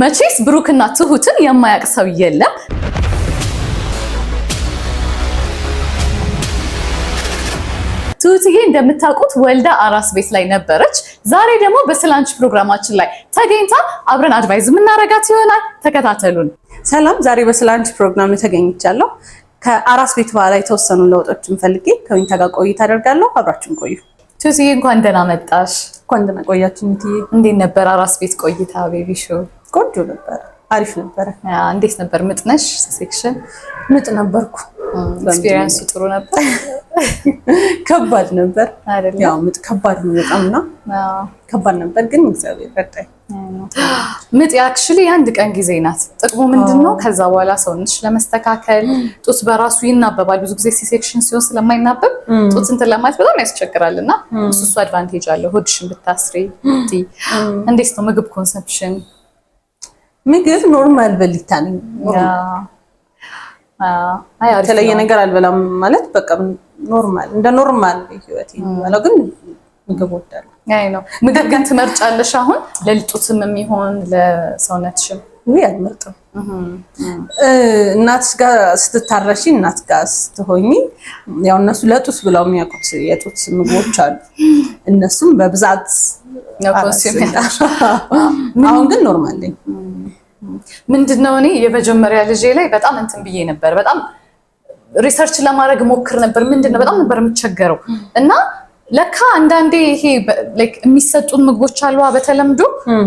መቼስ ብሩክና ትሁትን የማያውቅ ሰው የለም። ትሁትዬ እንደምታውቁት ወልዳ አራስ ቤት ላይ ነበረች። ዛሬ ደግሞ በስላንች ፕሮግራማችን ላይ ተገኝታ አብረን አድቫይዝ የምናረጋት ይሆናል። ተከታተሉን። ሰላም፣ ዛሬ በስላንች ፕሮግራም ተገኝቻለሁ። ከአራስ ቤት በኋላ የተወሰኑ ለውጦችን ፈልጌ ከዊንታ ጋር ቆይታ አደርጋለሁ። አብራችሁን ቆዩ። ትሁትዬ እንኳን ደህና መጣሽ። እንኳን ደህና ቆያችሁ። እንዴት ነበር አራስ ቤት ቆይታ? ቤቢ ሾው ቆንጆ ነበር፣ አሪፍ ነበር። እንዴት ነበር? ምጥ ነሽ? ሴክሽን ምጥ ነበርኩ። ኤክስፒሪየንሱ ጥሩ ነበር? ከባድ ነበር አይደል? ያው ምጥ ከባድ ነው በጣምና ከባድ ነበር፣ ግን እግዚአብሔር ረዳኝ። ምጥ አክቹሊ የአንድ ቀን ጊዜ ናት። ጥቅሙ ምንድነው? ከዛ በኋላ ሰውነትሽ ለመስተካከል ጡት በራሱ ይናበባል። ብዙ ጊዜ ሲ-ሴክሽን ሲሆን ስለማይናበብ ጡት እንትን ለማለት በጣም ያስቸግራልና እሱ አድቫንቴጅ አለው። ሆድሽን ብታስሪ እንዴት ነው ምግብ ኮንሰፕሽን? ምግብ ኖርማል በሊታ ነኝ። የተለየ ነገር አልበላም ማለት በቃ ኖርማል እንደ ኖርማል ህይወት ነው። ግን ምግብ ወዳለሁ። አይ ነው ምግብ ግን ትመርጫለሽ? አሁን ለልጡትም የሚሆን ለሰውነትሽም? ወይ አልመርጥም። እናት ጋር ስትታረሺ እናት ጋር ስትሆኚ ያው እነሱ ለጡት ብለው የሚያውቁት የጡት ምግቦች አሉ። እነሱም በብዛት ነው ኮንሱም። አሁን ግን ኖርማል ነኝ። ምንድነው እኔ የመጀመሪያ ልጄ ላይ በጣም እንትን ብዬ ነበር። በጣም ሪሰርች ለማድረግ ሞክር ነበር። ምንድነው በጣም ነበር የምቸገረው እና ለካ አንዳንዴ ይሄ ላይክ የሚሰጡን ምግቦች አሉ በተለምዶ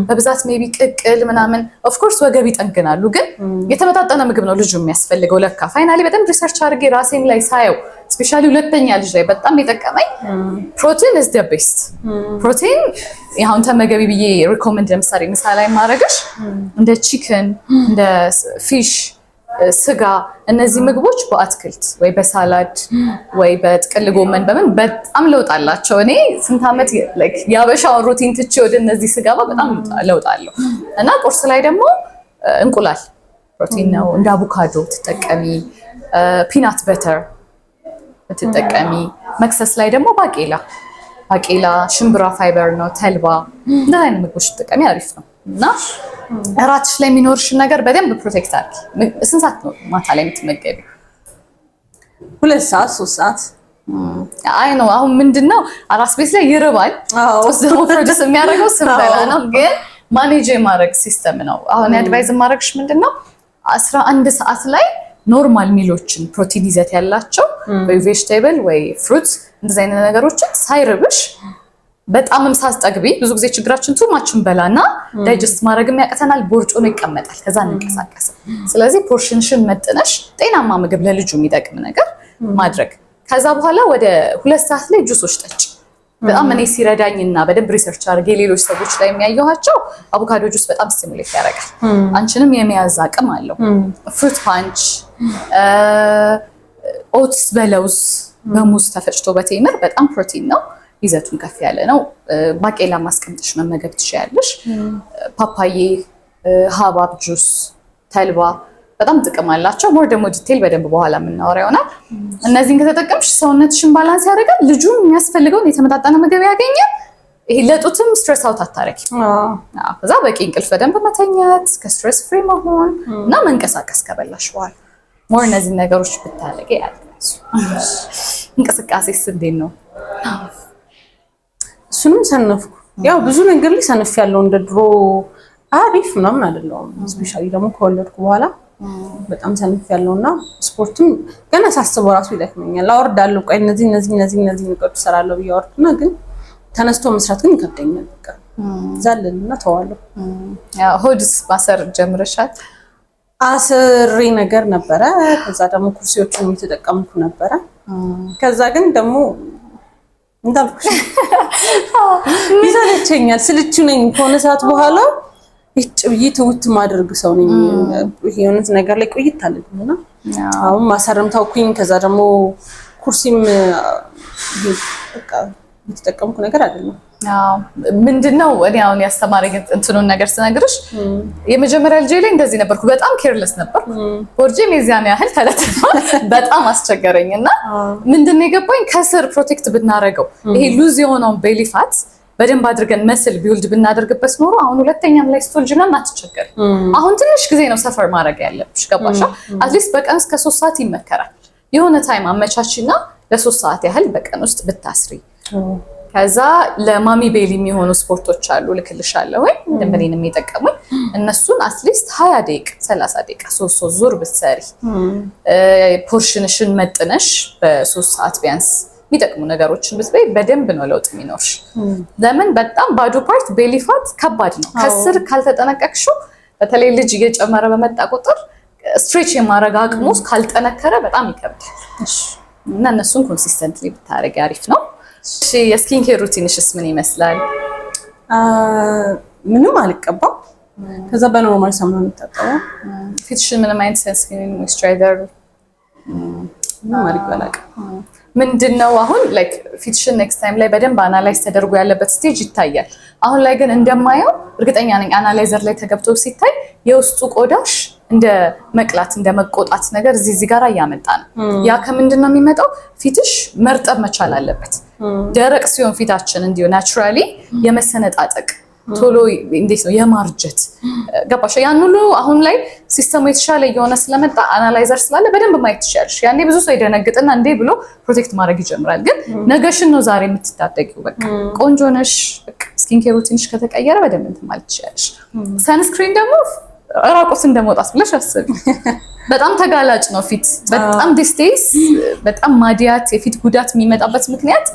በብዛት ሜቢ ቅቅል ምናምን ኦፍ ኮርስ ወገብ ይጠግናሉ፣ ግን የተመጣጠነ ምግብ ነው ልጁ የሚያስፈልገው። ለካ ፋይናሊ በጣም ሪሰርች አድርጌ ራሴን ላይ ሳየው ስፔሻሊ ሁለተኛ ልጅ ላይ በጣም የጠቀመኝ ፕሮቲን is the best። ፕሮቲን ያው ተመገቢ ብዬ ሪኮመንድ ለምሳሌ ምሳ ላይ ማድረግሽ እንደ ቺክን እንደ ፊሽ ስጋ፣ እነዚህ ምግቦች በአትክልት ወይ በሳላድ ወይ በጥቅል ጎመን በምን በጣም ለውጥ አላቸው። እኔ ስንት ዓመት ላይክ ያበሻውን ሩቲን ትቼ ወደ እነዚህ ስጋባ በጣም ለውጥ አለው እና ቁርስ ላይ ደግሞ እንቁላል ፕሮቲን ነው። እንደ አቮካዶ ትጠቀሚ፣ ፒናት በተር ትጠቀሚ። መክሰስ ላይ ደግሞ ባቄላ ሽምብራ ፋይበር ነው፣ ተልባ እንደ አይነት ምግቦች ትጠቀሚ፣ አሪፍ ነው እና እራትሽ ላይ የሚኖርሽን ነገር በደንብ ፕሮቴክት አድርጊ። ስንት ሰዓት ነው ማታ ላይ የምትመገቢው? 2 ሰዓት 3 ሰዓት። አይ ነው አሁን ምንድነው አራስ ቤት ላይ ይርባል። ጡት ደግሞ ፕሮዲስ የሚያደርገው ስንበላ ነው፣ ግን ማኔጅ የማድረግ ሲስተም ነው። አሁን አድቫይዝ ማድረግሽ ምንድነው 11 ሰዓት ላይ ኖርማል ሚሎችን ፕሮቲን ይዘት ያላቸው ወይ ቬጅቴብል ወይ ፍሩትስ እንደዚህ አይነት ነገሮችን ሳይርብሽ በጣምም ሳትጠግቢ። ብዙ ጊዜ ችግራችን ቱማችን በላና ዳይጀስት ማድረግም ያቅተናል፣ ቦርጮ ነው ይቀመጣል፣ ከዛ እንንቀሳቀስ። ስለዚህ ፖርሽንሽን መጥነሽ ጤናማ ምግብ ለልጁ የሚጠቅም ነገር ማድረግ። ከዛ በኋላ ወደ 2 ሰዓት ላይ ጁሶች ጠጪ። በጣም እኔ ሲረዳኝና በደንብ ሪሰርች አድርጌ ሌሎች ሰዎች ላይ የሚያየኋቸው አቮካዶ ጁስ በጣም ስቲሙሌት ያደርጋል፣ አንቺንም የመያዝ አቅም አለው። ፍሩት ፓንች፣ ኦትስ በለውዝ በሙዝ ተፈጭቶ በቴምር በጣም ፕሮቲን ነው፣ ይዘቱን ከፍ ያለ ነው። ባቄላ ማስቀምጥሽ መመገብ ትችያለሽ። ፓፓዬ፣ ሀባብ ጁስ፣ ተልባ በጣም ጥቅም አላቸው። ሞር ደግሞ ዲቴል በደንብ በኋላ የምናወራ ይሆናል። እነዚህን ከተጠቀምሽ ሰውነትሽን ባላንስ ያደርጋል፣ ልጁ የሚያስፈልገውን የተመጣጠነ ምግብ ያገኛል። ይሄ ለጡትም ስትሬስ አውት አታረጊ። ከዛ በቂ እንቅልፍ በደንብ መተኛት፣ ከስትሬስ ፍሪ መሆን እና መንቀሳቀስ ከበላሽ በኋላ ሞር እነዚህን ነገሮች ብታደርጊ ያልኩት። እንቅስቃሴስ እንዴት ነው? እሱንም ሰነፍኩ። ያው ብዙ ነገር ላይ ሰነፍ ያለው እንደ ድሮ አሪፍ ምናምን አይደለም። ስፔሻሊ ደግሞ ከወለድኩ በኋላ በጣም ሰነፍ ያለውና ስፖርትም ገና ሳስበው ራሱ ይደክመኛል። አወርዳለሁ፣ ቆይ እነዚህ ነገሮች እሰራለሁ ብዬ አወርድና ግን ተነስቶ መስራት ግን ይከብደኛል። በቃ ዛለልና ተዋለሁ። ያው ሆድስ ማሰር ጀምረሻል? አስሬ ነገር ነበረ። ከዛ ደግሞ ኩርሲዎችን እየተጠቀምኩ ነበረ። ከዛ ግን ደግሞ እንዳልኩሽ ይሰለቸኛል፣ ስልቹ ነኝ። ከሆነ ሰዓት በኋላ እጭ ብዬ ትውት ማድረግ ሰው ነኝ። ይሄ የሆነ ነገር ላይ ቆይት አለኝና አሁን ማሰርም ታውኩኝ። ከዛ ደግሞ ኩርሲም በቃ የተጠቀምኩ ነገር አይደለም። ምንድነው እኔ አሁን ያስተማረኝ እንትኑን ነገር ስነግርሽ የመጀመሪያ ልጄ ላይ እንደዚህ ነበርኩ። በጣም ኬርለስ ነበርኩ። ቦርጄም የዚያን ያህል ተለጥፏል። በጣም አስቸገረኝና ምንድነው የገባኝ ከስር ፕሮቴክት ብናረገው ይሄ ሉዝ የሆነውን ቤሊ ፋት በደንብ አድርገን መስል ቢውልድ ብናደርግበት ኖሮ አሁን ሁለተኛም ላይ ስትወልጂ ምናምን አትቸገሪ። አሁን ትንሽ ጊዜ ነው ሰፈር ማድረግ ያለብሽ። ገባሻ? አትሊስት በቀን እስከ 3 ሰዓት ይመከራል። የሆነ ታይም አመቻችና ለ3 ሰዓት ያህል በቀን ውስጥ ብታስሪ። ከዛ ለማሚ ቤሊ የሚሆኑ ስፖርቶች አሉ ልክልሻለሁ ወይ ደንበኔን የሚጠቀሙኝ እነሱን አትሊስት 20 ደቂቃ 30 ደቂቃ 3 ዙር ብትሰሪ ፖርሽንሽን መጥነሽ በ3 ሰዓት ቢያንስ የሚጠቅሙ ነገሮችን ብትበይ በደንብ ነው ለውጥ የሚኖርሽ። ለምን በጣም ባዶ ፓርት ቤሊ ፋት ከባድ ነው። ከስር ካልተጠነቀቅሽው በተለይ ልጅ እየጨመረ በመጣ ቁጥር ስትሬች የማድረግ አቅሙ ካልጠነከረ በጣም ይከብዳል። እና እነሱን ኮንሲስተንትሊ ብታረጊ አሪፍ ነው። እሺ የስኪን ኬር ሩቲንሽስ ምን ይመስላል? ምንም አልቀባም። ከዛ በኖርማል ሳሙና የምታጠበው። ፊትሽን ምንም አይነት ሰንስክሪን ሞይስቸራይዘር ምንም አልቀባም። ምንድነው አሁን ላይክ ፊትሽን ኔክስት ታይም ላይ በደንብ አናላይዝ ተደርጎ ያለበት ስቴጅ ይታያል። አሁን ላይ ግን እንደማየው እርግጠኛ ነኝ አናላይዘር ላይ ተገብቶ ሲታይ የውስጡ ቆዳሽ እንደ መቅላት እንደ መቆጣት ነገር እዚህ ጋር እያመጣ ነው። ያ ከምንድነው የሚመጣው? ፊትሽ መርጠብ መቻል አለበት። ደረቅ ሲሆን ፊታችን እንዲሁ ናቹራሊ የመሰነጣጠቅ ቶሎ እንዴት ነው የማርጀት ገባሽ? ያን ሁሉ አሁን ላይ ሲስተሙ የተሻለ እየሆነ ስለመጣ አናላይዘር ስላለ በደንብ ማየት ትችያለሽ። ያኔ ብዙ ሰው ይደነግጥና እንዴ ብሎ ፕሮቴክት ማድረግ ይጀምራል። ግን ነገሽን ነው ዛሬ የምትታደቂው። በቃ ቆንጆ ነሽ። ስኪን ኬር ሩቲንሽ ከተቀየረ በደንብ እንትን ማለት ትችያለሽ። ሰንስክሪን ደግሞ ራቆት እንደመውጣት ብለሽ አስቢ። በጣም ተጋላጭ ነው ፊት። በጣም ዲስቴስ በጣም ማዲያት የፊት ጉዳት የሚመጣበት ምክንያት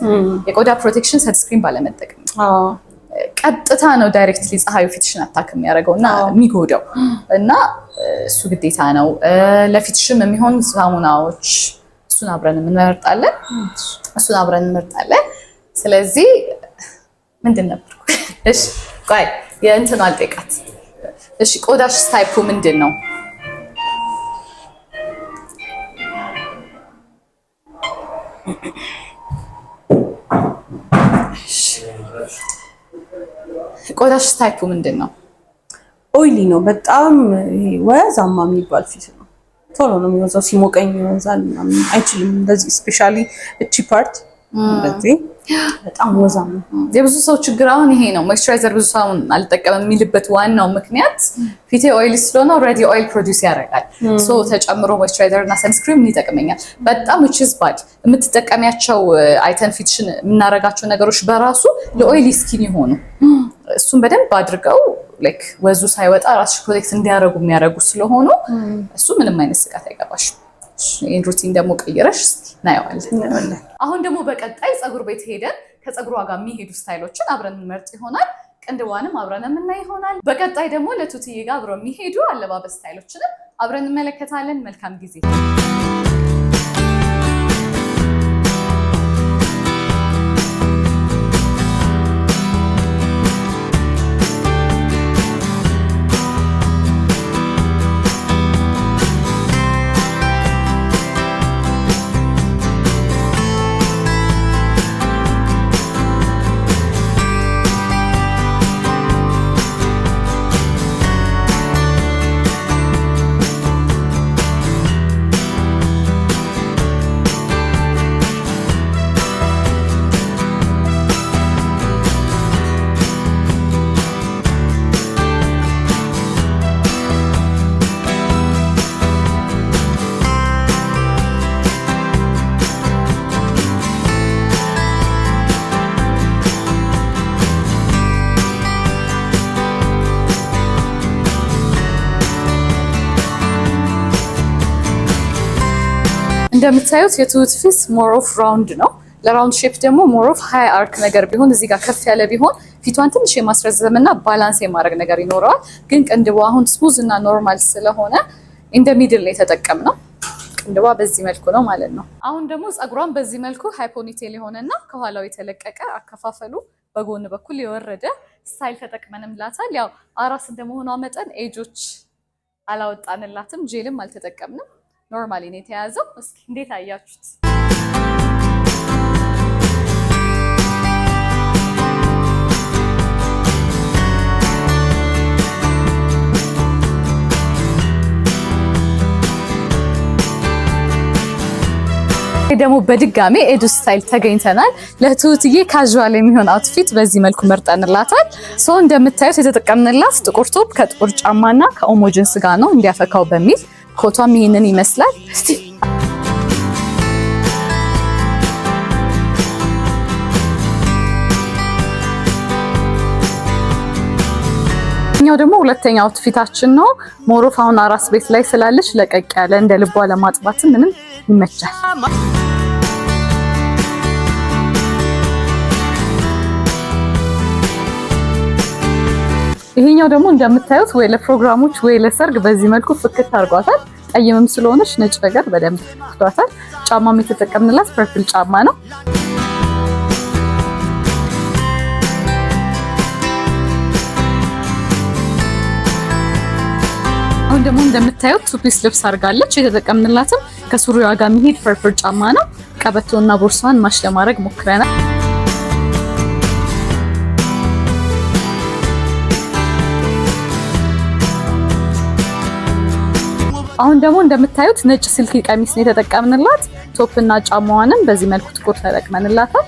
የቆዳ ፕሮቴክሽን ሰንስክሪን ባለመጠቀም ነው። ቀጥታ ነው ዳይሬክትሊ ፀሐዩ ፊትሽን አታክ የሚያደርገው እና የሚጎዳው እና እሱ ግዴታ ነው። ለፊትሽም የሚሆን ሳሙናዎች እሱን አብረን እንመርጣለን። ስለዚህ ምንድን ነበር? እሺ ቆይ የእንትኑ አልጠይቃት። እሺ ቆዳሽ ታይፑ ምንድን ነው? ቆዳሽ ታይፑ ምንድን ነው? ኦይሊ ነው። በጣም ወዛማ የሚባል ፊት ነው። ቶሎ ነው የሚወዛው። ሲሞቀኝ ይወዛል ምናምን አይችልም። እንደዚህ ስፔሻሊ እቺ ፓርት እንደዚህ በጣም ወዛም ነው። የብዙ ሰው ችግር አሁን ይሄ ነው። ሞይስቸራይዘር ብዙ ሰው አልጠቀምም የሚልበት ዋናው ምክንያት ፊቴ ኦይሊ ስለሆነ ኦልሬዲ ኦይል ፕሮዲዩስ ያደርጋል። ሶ ተጨምሮ ሞይስቸራይዘር እና ሰንስክሪን ምን ይጠቅመኛል? በጣም which is bad የምትጠቀሚያቸው አይተን ፊትሽን የምናረጋቸው ነገሮች በራሱ ለኦይሊ ስኪን ይሆኑ እሱን በደንብ አድርገው ላይክ ወዙ ሳይወጣ ራስሽ ፕሮቴክት እንዲያደርጉ የሚያደርጉ ስለሆኑ እሱ ምንም አይነት ስጋት አይገባሽም። ይሄን ሩቲን ደግሞ ቀይረሽ እናየዋለን። አሁን ደግሞ በቀጣይ ፀጉር ቤት ሄደን ከፀጉሯ ጋር የሚሄዱ ስታይሎችን አብረን እንመርጥ ይሆናል። ቅንድቧንም አብረን የምናይ ይሆናል። በቀጣይ ደግሞ ለቱትዬ ጋር አብረው የሚሄዱ አለባበስ ስታይሎችንም አብረን እንመለከታለን። መልካም ጊዜ። እንደምታዩት የትሁት ፊት ሞር ኦፍ ራውንድ ነው። ለራውንድ ሼፕ ደግሞ ሞር ኦፍ ሃይ አርክ ነገር ቢሆን እዚህ ጋር ከፍ ያለ ቢሆን ፊቷን ትንሽ የማስረዘምና ባላንስ የማድረግ ነገር ይኖረዋል። ግን ቅንድቧ አሁን ስሙዝ እና ኖርማል ስለሆነ እንደ ሚድል ነው የተጠቀምነው። ቅንድቧ በዚህ መልኩ ነው ማለት ነው። አሁን ደግሞ ፀጉሯን በዚህ መልኩ ሃይ ፖኒቴል የሆነና ከኋላው የተለቀቀ አከፋፈሉ በጎን በኩል የወረደ ስታይል ተጠቅመንላታል። ያው አራስ እንደመሆኗ መጠን ኤጆች አላወጣንላትም፣ ጄልም አልተጠቀምንም። ኖርማሊ ነው የተያዘው። እስኪ እንዴት አያችሁት? ደግሞ በድጋሜ ኤዱ ስታይል ተገኝተናል። ለትሁትዬ ካዥዋል የሚሆን አውትፊት በዚህ መልኩ መርጠንላታል። ሶ እንደምታዩት የተጠቀምንላት ጥቁር ቶፕ ከጥቁር ጫማና ከኦሞ ጂንስ ጋር ነው እንዲያፈካው በሚል ኮቷም ይሄንን ይመስላል። እስቲ ኛው ደግሞ ሁለተኛው አውትፊታችን ነው። ሞሮፍ አሁን አራስ ቤት ላይ ስላለች ለቀቅ ያለ እንደ ልቧ ለማጥባት ምንም ይመቻል። ይሄኛው ደግሞ እንደምታዩት ወይ ለፕሮግራሞች ወይ ለሰርግ በዚህ መልኩ ፍክት አድርጓታል። ቀይምም ስለሆነች ነጭ ነገር በደንብ ፍቷታል። ጫማም የተጠቀምንላት ፐርፕል ጫማ ነው። አሁን ደግሞ እንደምታዩት ቱፒስ ልብስ አድርጋለች። የተጠቀምንላትም ከሱሪዋ ጋር የሚሄድ ፐርፕል ጫማ ነው። ቀበቶና ቦርሳዋን ማሽ ለማድረግ ሞክረናል። አሁን ደግሞ እንደምታዩት ነጭ ሲልክ ቀሚስ ነው የተጠቀምንላት። ቶፕና ጫማዋንም በዚህ መልኩ ጥቁር ተጠቅመንላታል።